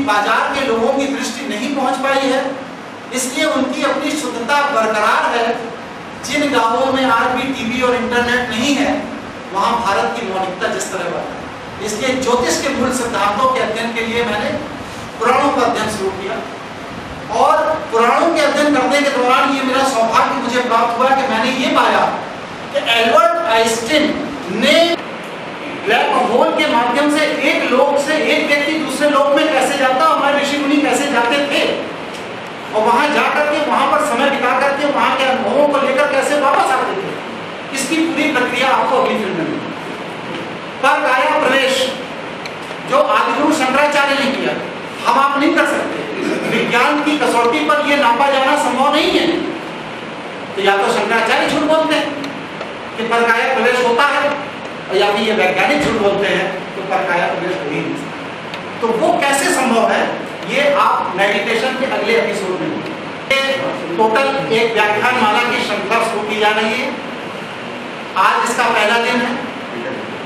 बाजार के लोगों की दृष्टि नहीं पहुंच पाई है, इसलिए उनकी अपनी शुद्धता बरकरार है। जिन गांवों में आज भी टीवी और इंटरनेट नहीं है, वहां भारत की मौलिकता जिस तरह बढ़ा है। इसलिए ज्योतिष के मूल सिद्धांतों के अध्ययन के लिए मैंने पुराणों का अध्ययन शुरू किया, और पुराणों के अध्ययन करने के दौरान ये मेरा सौभाग्य मुझे प्राप्त हुआ कि मैंने ये पाया कि एल्बर्ट आइंस्टीन ने ब्लैक होल के माध्यम से एक लोक से एक व्यक्ति दूसरे लोक में कैसे जाता, हमारे ऋषि मुनि कैसे जाते थे, और वहां जाकर के वहां पर समय बिता करके वहां के अनुभवों को लेकर कैसे वापस आते थे। इसकी पूरी प्रक्रिया आपको अगली फिल्म में मिलेगी। पर काया प्रवेश जो आदिगुरु शंकराचार्य ने किया, हम आप नहीं कर सकते। विज्ञान की कसौटी पर यह नापा जाना संभव नहीं है। तो या तो शंकराचार्य झूठ बोलते हैं कि परकाया प्रवेश होता है, और या फिर ये वैज्ञानिक झूठ बोलते हैं तो परकाया प्रवेश हो ही नहीं सकता। तो वो कैसे संभव है, ये आप मेडिटेशन के अगले एपिसोड में टोटल एक व्याख्यान माला की श्रृंखला शुरू की जा रही है। आज इसका पहला दिन है।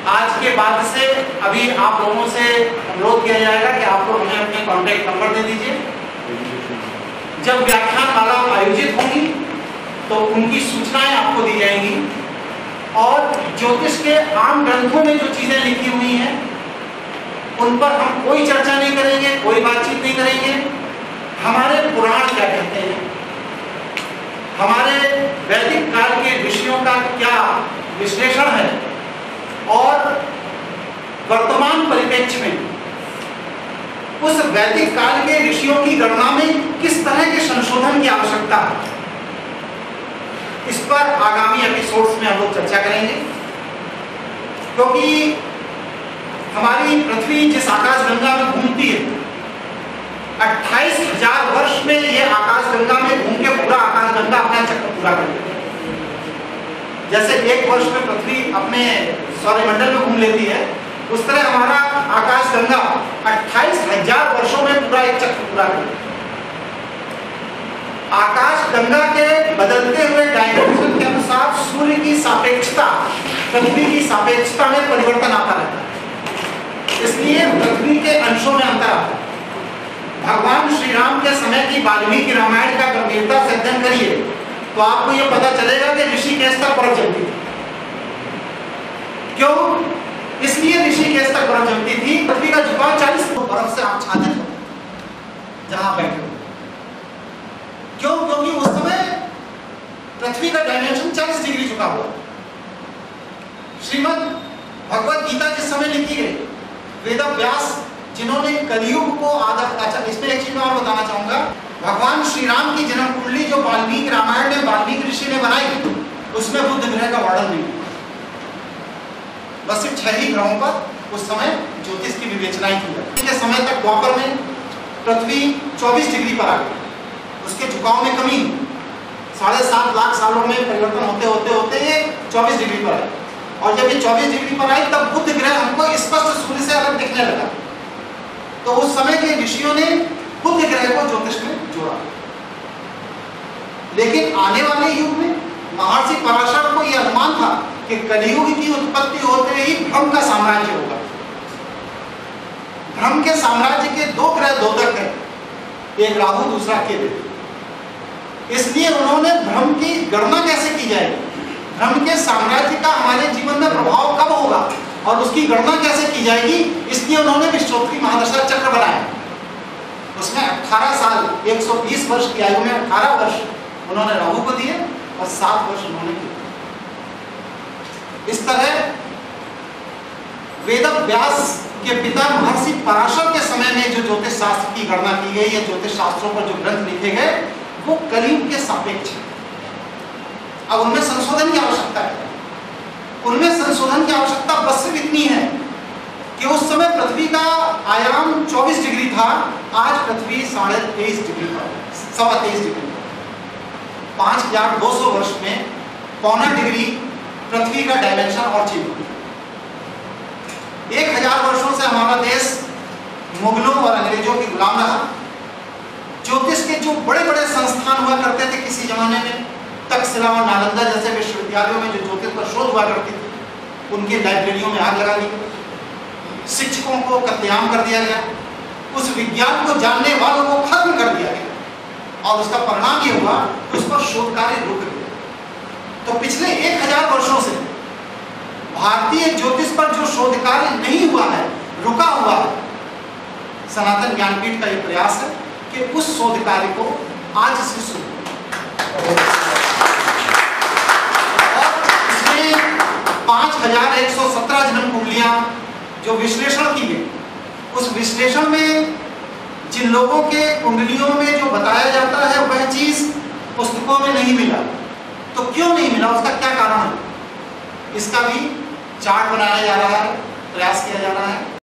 आज के बाद से अभी आप लोगों से अनुरोध किया जाएगा कि आप लोग हमें अपने कॉन्टैक्ट नंबर दे दीजिए। जब व्याख्यान माला आयोजित होगी तो उनकी सूचनाएं आपको दी जाएंगी, और ज्योतिष के आम ग्रंथों में जो चीजें लिखी हुई हैं उन पर हम कोई चर्चा नहीं करेंगे, कोई बातचीत नहीं करेंगे। हमारे पुराण क्या कहते हैं, हमारे वैदिक काल के ऋषियों का क्या विश्लेषण है, और वर्तमान परिप्रेक्ष्य में उस वैदिक काल के ऋषियों की गणना में किस तरह के संशोधन की आवश्यकता है, इस पर आगामी एपिसोड्स में हम लोग चर्चा करेंगे। क्योंकि हमारी पृथ्वी जिस आकाशगंगा में घूमती है, 28,000 वर्ष में यह आकाशगंगा में घूम के पूरा आकाशगंगा अपना चक्कर पूरा कर लेती है। जैसे एक वर्ष में पृथ्वी अपने सौरमंडल में घूम लेती है, उस तरह हमारा आकाशगंगा 28,000 वर्षों में पूरा एक चक्र पूरा कर लेती है। आकाशगंगा के बदलते हुए डायमेंशन के अनुसार सूर्य की सापेक्षता पृथ्वी की सापेक्षता में परिवर्तन आता रहता है, इसलिए पृथ्वी के अंशों में अंतर आता है। भगवान श्री राम के समय की वाल्मीकि रामायण का गंभीरता से अध्ययन करिए तो आपको यह पता चलेगा कि ऋषिकेश तक बर्फ जमती थी। क्यों? इसलिए ऋषिकेश तक बर्फ जमती थी, पृथ्वी का झुकाव 40 बर्फ से आच्छादित हो जहां बैठे। क्यों? क्योंकि उस समय पृथ्वी का डायमेंशन 40 डिग्री झुका हुआ। श्रीमद् भगवत गीता जिस समय लिखी गई, वेद व्यास जिन्होंने कलयुग को अच्छा, इसमें एक चीज मैं और बताना चाहूंगा। भगवान श्री राम की जन्म कुंडली जो वाल्मीकि रामायण में वाल्मीकि ऋषि ने बनाई, उसमें बुध ग्रह का वर्णन नहीं, बस सिर्फ 6 ही ग्रहों पर उस समय ज्योतिष की विवेचनाएं की जाती है। समय तक द्वापर में पृथ्वी 24 डिग्री पर आ गई, उसके झुकाव में कमी 7.5 लाख सालों में परिवर्तन होते होते होते ये 24 डिग्री पर आई, और जब ये 24 डिग्री पर आई तब बुध ग्रह हमको स्पष्ट सूर्य से अलग दिखने लगा। तो उस समय के ऋषियों ने बुध ग्रह को ज्योतिष में जोड़ा। लेकिन आने वाले युग में महर्षि पराशर को यह अनुमान था कि कलियुग की उत्पत्ति होते ही ब्रह्म का साम्राज्य होगा। ब्रह्म के साम्राज्य के 2 ग्रह द्योतक हैं, एक राहु दूसरा केतु। इसलिए उन्होंने ब्रह्म की गणना कैसे की जाएगी, ब्रह्म के साम्राज्य का हमारे जीवन में प्रभाव कब होगा और उसकी गणना कैसे की जाएगी, इसलिए उन्होंने विश्वोत्तरी महादशा चक्र बनाया। उसमें 18 साल 120 वर्ष की आयु में 18 वर्ष उन्होंने राहु को दिए और 7 वर्ष उन्होंने किए। इस तरह वेद व्यास के पिता महर्षि पराशर के समय में जो ज्योतिष शास्त्र की गणना की गई या ज्योतिष शास्त्रों पर जो ग्रंथ लिखे गए वो कलयुग के सापेक्ष है। अब उनमें संशोधन की आवश्यकता है। उनमें संशोधन की आवश्यकता बस सिर्फ इतनी है कि उस समय पृथ्वी का आयाम 24 डिग्री था, आज पृथ्वी 23.5 डिग्री पर, 23.25 डिग्री। 5200 वर्ष में 1.25 डिग्री पृथ्वी का डायमेंशन और चेंज हुआ। 1000 वर्षों से हमारा देश मुगलों और अंग्रेजों की गुलाम रहा। ज्योतिष के जो बड़े बड़े संस्थान हुआ करते थे किसी जमाने में, तक्षशिला और नालंदा जैसे विश्वविद्यालयों में जो ज्योतिष पर शोध हुआ करती थी, उनकी लाइब्रेरियों में आग लगा दी, शिक्षकों को कत्लेआम कर दिया गया, उस विज्ञान को जानने वालों को खत्म कर दिया गया और उसका परिणाम ये हुआ कि उस पर शोध कार्य रुक गया। तो पिछले 1000 वर्षों से भारतीय ज्योतिष पर जो शोध कार्य नहीं हुआ है, रुका हुआ है, सनातन ज्ञानपीठ का ये प्रयास है कि उस शोध कार्य को आज से शुरू और इसमें 5117 जन्म कुंडलियां जो विश्लेषण की गई, उस विश्लेषण में जिन लोगों के कुंडलियों में जो बताया जाता है वह चीज पुस्तकों में नहीं मिला। तो क्यों नहीं मिला, उसका क्या कारण है, इसका भी चार्ट बनाया जा रहा है, प्रयास किया जा रहा है।